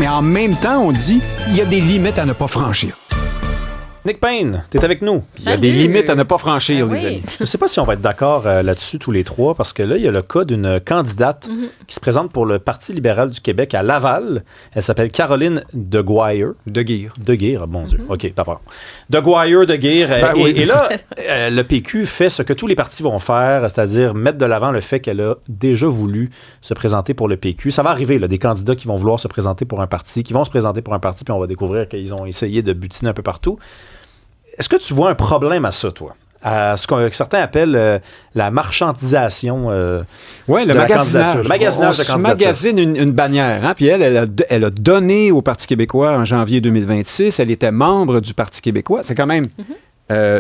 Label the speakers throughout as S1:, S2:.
S1: Mais en même temps, on dit il y a des limites à ne pas franchir.
S2: Nick Payne, t'es avec nous.
S3: Il y a des limites à ne pas franchir, les amis.
S2: Je ne sais pas si on va être d'accord là-dessus tous les trois, parce que là, il y a le cas d'une candidate qui se présente pour le Parti libéral du Québec à Laval. Elle s'appelle Caroline Deguire. Deguire, bon Dieu. OK, t'as peur. Deguire.
S3: Oui.
S2: Et là, le PQ fait ce que tous les partis vont faire, c'est-à-dire mettre de l'avant le fait qu'elle a déjà voulu se présenter pour le PQ. Ça va arriver, là, des candidats qui vont vouloir se présenter pour un parti, puis on va découvrir qu'ils ont essayé de butiner un peu partout. Est-ce que tu vois un problème à ça, toi? À ce que certains appellent la marchandisation
S3: oui, le magasinage.
S2: Le magasinage de candidature.
S3: On magasine une bannière. Hein? Puis elle a donné au Parti québécois en janvier 2026. Elle était membre du Parti québécois. C'est quand même...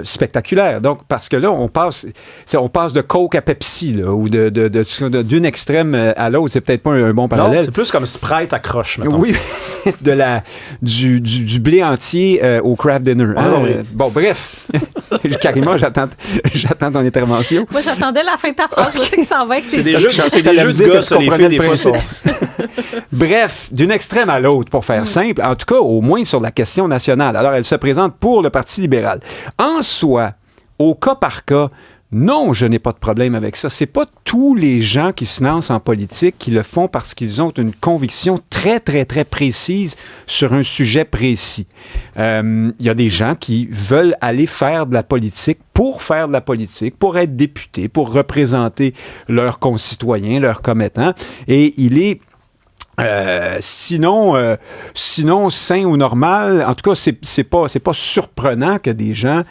S3: spectaculaire. Donc, parce que là, on passe de Coke à Pepsi, là, ou d'une extrême à l'autre. C'est peut-être pas un bon parallèle.
S2: Non, c'est plus comme Sprite à croche, mettons.
S3: Oui, du blé entier au craft dinner. Bon, bref. Carrément, j'attends ton intervention.
S4: Moi, j'attendais la fin de ta phrase. Je sais que ça en va avec
S2: c'est des jeux de gars, ça, les filles, des fois.
S3: Bref, d'une extrême à l'autre, pour faire simple, en tout cas, au moins sur la question nationale. Alors, elle se présente pour le Parti libéral. En soi, au cas par cas, non, je n'ai pas de problème avec ça. C'est pas tous les gens qui se lancent en politique qui le font parce qu'ils ont une conviction très, très, très précise sur un sujet précis. Il y a des gens qui veulent aller faire de la politique, pour être députés, pour représenter leurs concitoyens, leurs commettants. Et il est... sinon sain ou normal, en tout cas, c'est pas surprenant que des gens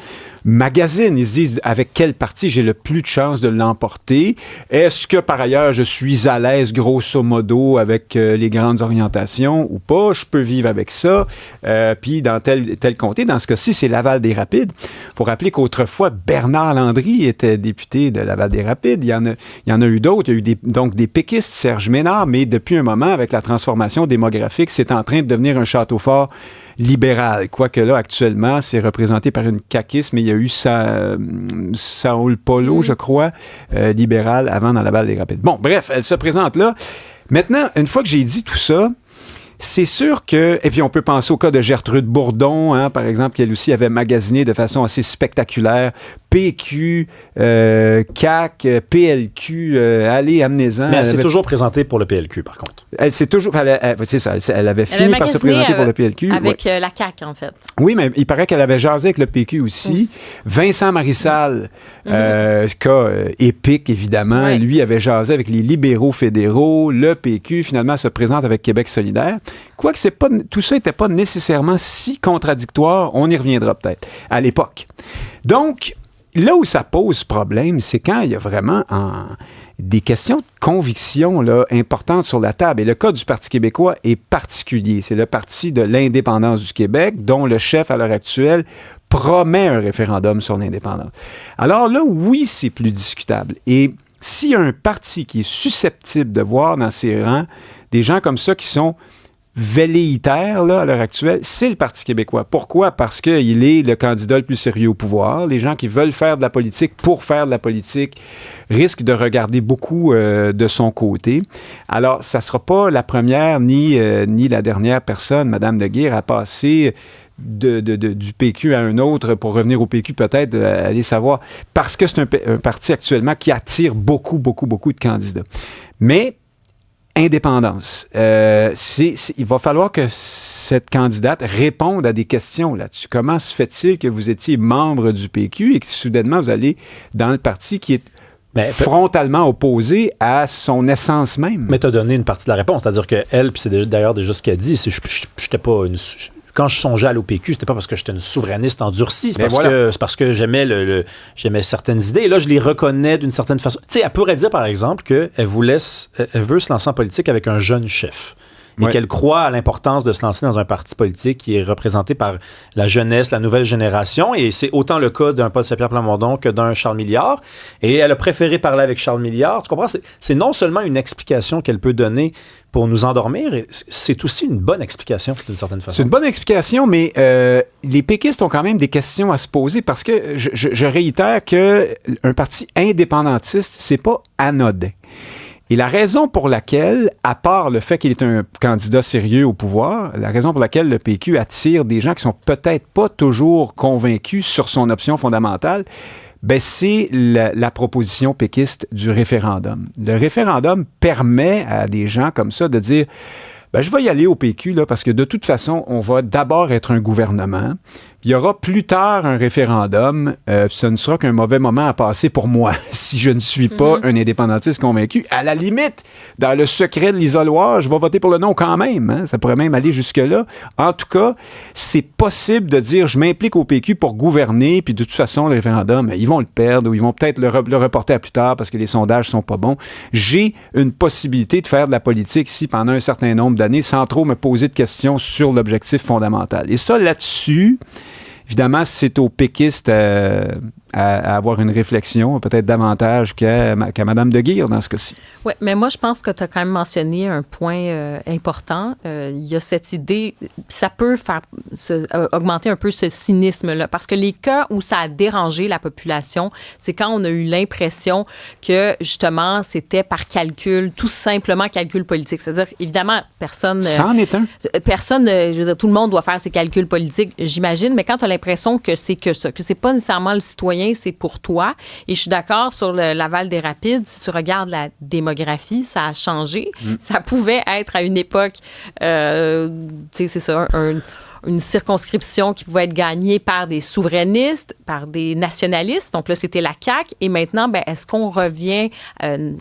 S3: magasinent. Ils se disent avec quel parti j'ai le plus de chances de l'emporter. Est-ce que par ailleurs je suis à l'aise grosso modo avec les grandes orientations ou pas? Je peux vivre avec ça. Puis dans tel comté, dans ce cas-ci, c'est Laval-des-Rapides. Faut rappeler qu'autrefois, Bernard Landry était député de Laval-des-Rapides. Il y en a eu d'autres. Il y a eu des péquistes, Serge Ménard, mais depuis un moment, avec la transformation démographique, c'est en train de devenir un château fort libéral. Quoique là, actuellement, c'est représenté par une caquiste, mais il y a eu Saul Polo, je crois, libéral avant dans Laval-des-Rapides. Bon, bref, elle se présente là. Maintenant, une fois que j'ai dit tout ça, c'est sûr que... Et puis, on peut penser au cas de Gertrude Bourdon, hein, par exemple, qui elle aussi avait magasiné de façon assez spectaculaire PQ, CAQ, PLQ, allez, amenez-en.
S2: Mais elle s'est toujours présentée pour le PLQ, par contre.
S3: C'est ça, elle avait fini par se présenter pour le PLQ.
S4: Avec la CAQ, en fait.
S3: Oui, mais il paraît qu'elle avait jasé avec le PQ aussi. Vincent Marissal, cas épique, évidemment. Ouais. Lui avait jasé avec les libéraux fédéraux. Le PQ, finalement, se présente avec Québec solidaire. Quoique tout ça n'était pas nécessairement si contradictoire, on y reviendra peut-être, à l'époque. Donc, là où ça pose problème, c'est quand il y a vraiment des questions de conviction là, importantes sur la table. Et le cas du Parti québécois est particulier. C'est le Parti de l'indépendance du Québec, dont le chef à l'heure actuelle promet un référendum sur l'indépendance. Alors là, oui, c'est plus discutable. Et s'il y a un parti qui est susceptible de voir dans ses rangs des gens comme ça qui sont velléitaire, là, à l'heure actuelle, c'est le Parti québécois. Pourquoi? Parce qu'il est le candidat le plus sérieux au pouvoir. Les gens qui veulent faire de la politique pour faire de la politique risquent de regarder beaucoup de son côté. Alors, ça ne sera pas la première ni la dernière personne, Mme Deguire, à passer du PQ à un autre, pour revenir au PQ peut-être, aller savoir, parce que c'est un parti actuellement qui attire beaucoup, beaucoup, beaucoup de candidats. Mais indépendance. Il va falloir que cette candidate réponde à des questions là-dessus. Comment se fait-il que vous étiez membre du PQ et que soudainement vous allez dans le parti qui est frontalement opposé à son essence même? Mais
S2: tu as donné une partie de la réponse. C'est-à-dire qu'elle, puis c'est d'ailleurs déjà ce qu'elle dit, c'est je n'étais pas une... Quand je songeais à l'OPQ, c'était pas parce que j'étais une souverainiste endurcie, c'est parce que j'aimais j'aimais certaines idées. Et là, je les reconnais d'une certaine façon. Tu sais, elle pourrait dire, par exemple, qu'elle veut se lancer en politique avec un jeune chef. Et qu'elle croit à l'importance de se lancer dans un parti politique qui est représenté par la jeunesse, la nouvelle génération. Et c'est autant le cas d'un Paul Saint-Pierre Plamondon que d'un Charles Milliard. Et elle a préféré parler avec Charles Milliard. Tu comprends? C'est non seulement une explication qu'elle peut donner pour nous endormir, c'est aussi une bonne explication, d'une certaine façon.
S3: C'est une bonne explication, mais les péquistes ont quand même des questions à se poser parce que je réitère qu'un parti indépendantiste, c'est pas anodin. Et la raison pour laquelle, à part le fait qu'il est un candidat sérieux au pouvoir, la raison pour laquelle le PQ attire des gens qui sont peut-être pas toujours convaincus sur son option fondamentale, ben c'est la proposition péquiste du référendum. Le référendum permet à des gens comme ça de dire ben, je vais y aller au PQ là, parce que de toute façon, on va d'abord être un gouvernement. Il y aura plus tard un référendum. Ce ne sera qu'un mauvais moment à passer pour moi si je ne suis pas un indépendantiste convaincu. À la limite, dans le secret de l'isoloir, je vais voter pour le non quand même. Hein? Ça pourrait même aller jusque-là. En tout cas, c'est possible de dire je m'implique au PQ pour gouverner, puis de toute façon, le référendum, ils vont le perdre ou ils vont peut-être le reporter à plus tard parce que les sondages sont pas bons. J'ai une possibilité de faire de la politique ici pendant un certain nombre d'années sans trop me poser de questions sur l'objectif fondamental. Et ça, là-dessus, évidemment, c'est aux péquistes à avoir une réflexion, peut-être davantage qu'à Mme de Guire dans ce cas-ci.
S4: Oui, mais moi, je pense que tu as quand même mentionné un point important. Il y a cette idée, ça peut faire augmenter un peu ce cynisme-là, parce que les cas où ça a dérangé la population, c'est quand on a eu l'impression que, justement, c'était par calcul, tout simplement calcul politique. C'est-à-dire, évidemment, personne...
S3: Ça en est un.
S4: Personne, je veux dire, tout le monde doit faire ses calculs politiques, j'imagine, mais quand tu as l'impression que c'est que ça, que c'est pas nécessairement le citoyen, c'est pour toi. Et je suis d'accord sur l'aval des rapides. Si tu regardes la démographie, ça a changé. Ça pouvait être à une époque, tu sais, c'est ça, une circonscription qui pouvait être gagnée par des souverainistes, par des nationalistes. Donc là, c'était la CAQ. Et maintenant, ben, est-ce qu'on revient,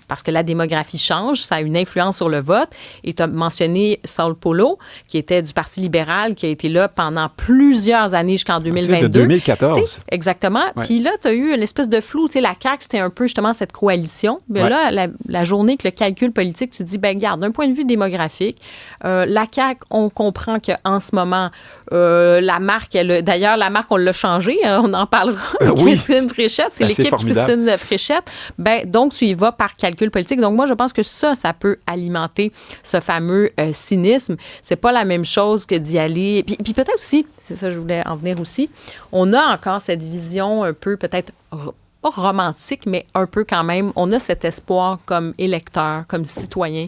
S4: parce que la démographie change, ça a une influence sur le vote. Et tu as mentionné Saul Polo, qui était du Parti libéral, qui a été là pendant plusieurs années jusqu'en 2022.
S3: De 2014.
S4: T'sais, exactement.
S3: Ouais.
S4: Puis là, tu as eu une espèce de flou. Tu sais, la CAQ, c'était un peu justement cette coalition. Mais
S3: ouais.
S4: là, la journée que le calcul politique, tu te dis, ben regarde, d'un point de vue démographique, la CAQ, on comprend qu'en ce moment, la marque, d'ailleurs, la marque, on l'a changée, hein, on en parlera.
S3: Oui.
S4: Christine Fréchette, c'est l'équipe Christine Fréchette. Ben, donc, tu y vas par calcul politique. Donc, moi, je pense que ça peut alimenter ce fameux cynisme. C'est pas la même chose que d'y aller. Puis peut-être aussi, c'est ça, je voulais en venir aussi, on a encore cette vision un peu, peut-être, pas romantique, mais un peu quand même. On a cet espoir comme électeur, comme citoyen.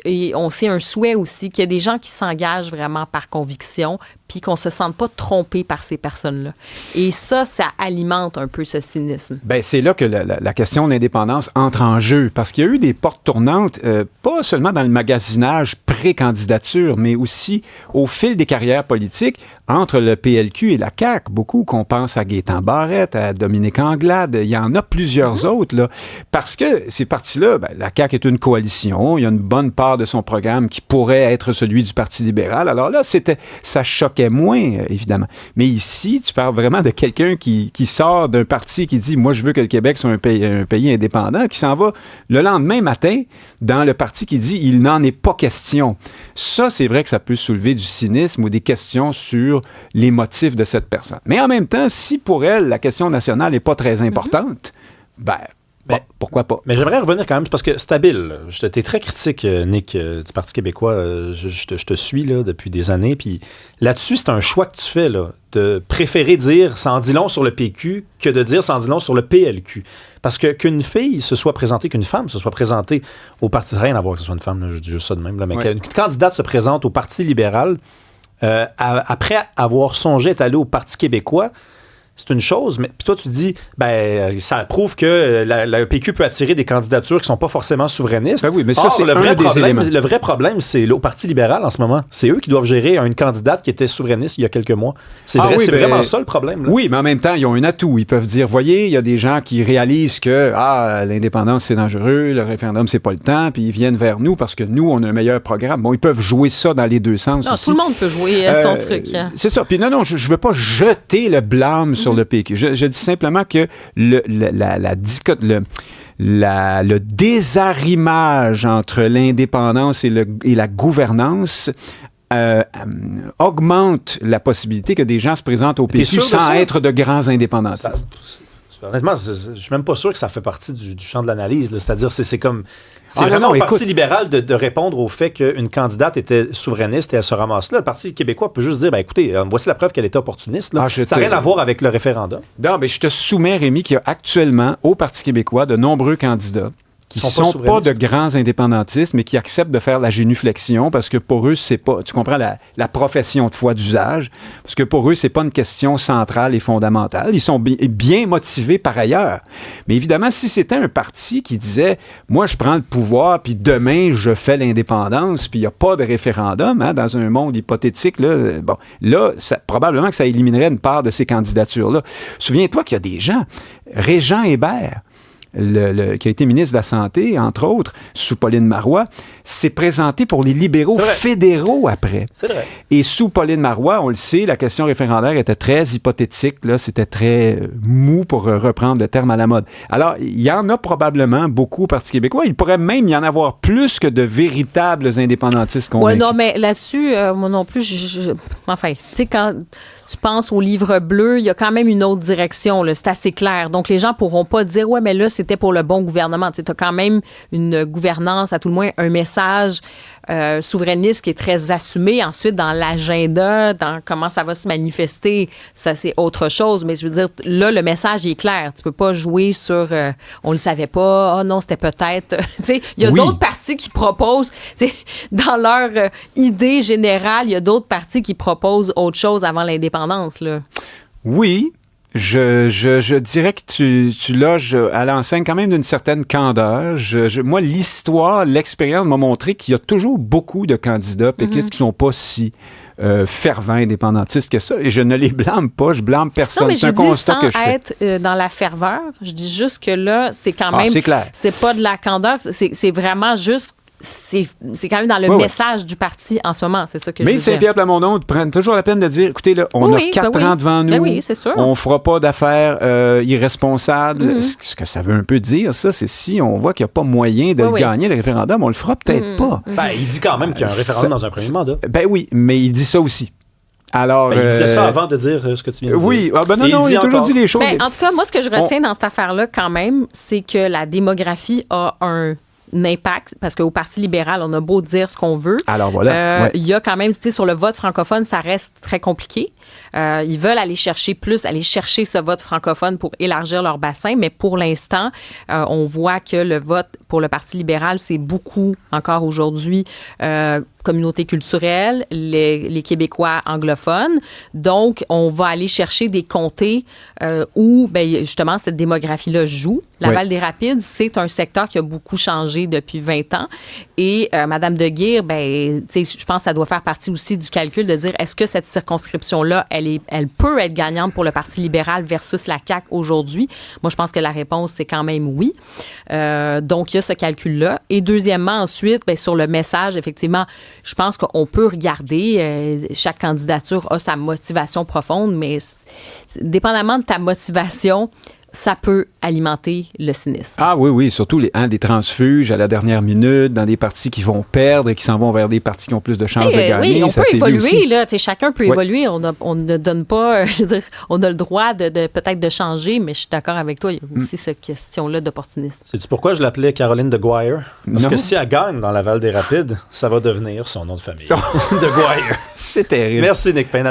S4: Et on sait un souhait aussi qu'il y a des gens qui s'engagent vraiment par conviction puis qu'on ne se sente pas trompé par ces personnes-là. Et ça alimente un peu ce cynisme.
S3: Bien, c'est là que la question de l'indépendance entre en jeu, parce qu'il y a eu des portes tournantes, pas seulement dans le magasinage pré-candidature, mais aussi au fil des carrières politiques entre le PLQ et la CAQ. Beaucoup qu'on pense à Gaétan Barrette, à Dominique Anglade, il y en a plusieurs autres, là, parce que ces partis-là, ben, la CAQ est une coalition, il y a une bonne part de son programme qui pourrait être celui du Parti libéral. Alors là, ça choquait moins, évidemment. Mais ici, tu parles vraiment de quelqu'un qui sort d'un parti qui dit « Moi, je veux que le Québec soit un pays indépendant », qui s'en va le lendemain matin dans le parti qui dit « Il n'en est pas question ». Ça, c'est vrai que ça peut soulever du cynisme ou des questions sur les motifs de cette personne. Mais en même temps, si pour elle, la question nationale n'est pas très importante, bon, pourquoi pas?
S2: Mais j'aimerais revenir quand même, parce que c'est habile. T'es très critique, Nick, du Parti québécois. Je te suis là, depuis des années. Puis là-dessus, c'est un choix que tu fais, là, de préférer dire « ça en dit long sur le PQ » que de dire « ça en dit long sur le PLQ ». Parce que qu'une fille se soit présentée, qu'une femme se soit présentée au Parti... Rien à voir que ce soit une femme, là, je dis juste ça de même. Là, mais qu'une candidate se présente au Parti libéral, après avoir songé être allée au Parti québécois, c'est une chose, mais puis toi, tu dis, ben, ça prouve que le PQ peut attirer des candidatures qui sont pas forcément souverainistes.
S3: Ben oui, mais ça, c'est
S2: le vrai
S3: un des éléments.
S2: Le vrai problème, c'est au Parti libéral en ce moment. C'est eux qui doivent gérer une candidate qui était souverainiste il y a quelques mois. C'est vrai, c'est vraiment ça le problème. Là.
S3: Oui, mais en même temps, ils ont un atout. Ils peuvent dire, voyez, il y a des gens qui réalisent que l'indépendance, c'est dangereux, le référendum, c'est pas le temps, puis ils viennent vers nous parce que nous, on a un meilleur programme. Bon, ils peuvent jouer ça dans les deux sens aussi.
S4: Tout le monde peut jouer son truc.
S3: C'est ça. Puis non, je veux pas jeter le blâme sur le PQ. Je dis simplement que le désarrimage entre l'indépendance et la gouvernance augmente la possibilité que des gens se présentent au PQ sans être de grands indépendantistes.
S2: Honnêtement, je suis même pas sûr que ça fait partie du champ de l'analyse. Là. C'est-à-dire, c'est comme... C'est
S3: vraiment
S2: au Parti libéral de répondre au fait qu'une candidate était souverainiste et elle se ramasse là. Le Parti québécois peut juste dire, ben écoutez, voici la preuve qu'elle était opportuniste. Là. Ça n'a rien à voir avec le référendum.
S3: Non, mais je te soumets, Rémi, qu'il y a actuellement au Parti québécois de nombreux candidats qui ne sont pas de grands indépendantistes, mais qui acceptent de faire la génuflexion parce que pour eux, c'est pas, tu comprends, la profession de foi d'usage, parce que pour eux, c'est pas une question centrale et fondamentale. Ils sont bien motivés par ailleurs. Mais évidemment, si c'était un parti qui disait, moi, je prends le pouvoir, puis demain, je fais l'indépendance, puis il n'y a pas de référendum, hein, dans un monde hypothétique, là, bon, là, probablement que ça éliminerait une part de ces candidatures-là. Souviens-toi qu'il y a des gens, Régent Hébert, qui a été ministre de la Santé, entre autres, sous Pauline Marois, s'est présenté pour les libéraux fédéraux après.
S2: C'est vrai.
S3: Et sous Pauline Marois, on le sait, la question référendaire était très hypothétique, là, c'était très mou, pour reprendre le terme à la mode. Alors, il y en a probablement beaucoup au Parti québécois. Il pourrait même y en avoir plus que de véritables indépendantistes convaincus.
S4: Oui, non, mais là-dessus, moi non plus, enfin, tu sais, quand tu penses au livre bleu, il y a quand même une autre direction, là, c'est assez clair. Donc, les gens pourront pas dire, ouais, mais là, c'était pour le bon gouvernement. Tu as quand même une gouvernance, à tout le moins un message souverainiste qui est très assumé. Ensuite, dans l'agenda, dans comment ça va se manifester, ça, c'est autre chose. Mais je veux dire, là, le message est clair. Tu peux pas jouer sur on le savait pas, non, c'était peut-être. Tu sais, il y a d'autres partis qui proposent, tu sais, dans leur idée générale, il y a d'autres partis qui proposent autre chose avant l'indépendance, là.
S3: Oui. Je dirais que tu loges à l'enseigne quand même d'une certaine candeur. Moi, l'histoire, l'expérience m'a montré qu'il y a toujours beaucoup de candidats péquistes qui ne sont pas si fervents indépendantistes que ça. Et je ne les blâme pas, je blâme personne.
S4: Non, mais
S3: c'est un constat que je fais.
S4: être dans la ferveur. Je dis juste que là, c'est quand même...
S3: c'est clair.
S4: C'est pas de la candeur, c'est vraiment juste... C'est quand même dans le message du parti en ce moment, c'est ça que je veux dire.
S3: Mais Saint-Pierre Plamondon prennent toujours la peine de dire, écoutez, là, on a 4 ans devant nous,
S4: c'est sûr.
S3: On fera pas d'affaires irresponsables. Ce que ça veut un peu dire, ça, c'est si on voit qu'il n'y a pas moyen de gagner le référendum, on le fera peut-être pas.
S2: Ben, il dit quand même qu'il y a un référendum dans un premier mandat.
S3: Ben oui, mais il dit ça aussi. Alors,
S2: il disait ça avant de dire ce que tu viens de dire.
S3: Oui, non, il a toujours dit les choses.
S4: Ben, en tout cas, moi, ce que je retiens dans cette affaire-là, quand même, c'est que la démographie a un impact, parce qu'au Parti libéral, on a beau dire ce qu'on veut.
S3: Alors voilà.
S4: Il y a quand même, tu sais, sur le vote francophone, ça reste très compliqué. Ils veulent aller chercher ce vote francophone pour élargir leur bassin, mais pour l'instant, on voit que le vote pour le Parti libéral, c'est beaucoup, encore aujourd'hui, communauté culturelle, les Québécois anglophones. Donc, on va aller chercher des comtés où, justement, cette démographie-là joue. Laval-des-Rapides, c'est un secteur qui a beaucoup changé depuis 20 ans. Et Mme Deguire, je pense que ça doit faire partie aussi du calcul de dire, est-ce que cette circonscription-là, elle peut être gagnante pour le Parti libéral versus la CAQ aujourd'hui? Moi, je pense que la réponse, c'est quand même oui. Donc, il y a ce calcul-là. Et deuxièmement, ensuite, sur le message, effectivement, je pense qu'on peut regarder, chaque candidature a sa motivation profonde, mais dépendamment de ta motivation, ça peut alimenter le cynisme.
S3: Ah oui, surtout des transfuges à la dernière minute, dans des partis qui vont perdre et qui s'en vont vers des partis qui ont plus de chances de gagner.
S4: Oui, on
S3: ça
S4: peut évoluer, là. Chacun peut évoluer.
S3: Oui.
S4: On ne donne pas, je veux dire, on a le droit de peut-être de changer, mais je suis d'accord avec toi, il y a aussi cette question-là d'opportunisme.
S2: Sais-tu pourquoi je l'appelais Caroline de Guire? Parce que si elle gagne dans Laval-des-Rapides, ça va devenir son nom de famille. De Guire.
S3: C'est terrible.
S2: Merci, Nick Payne.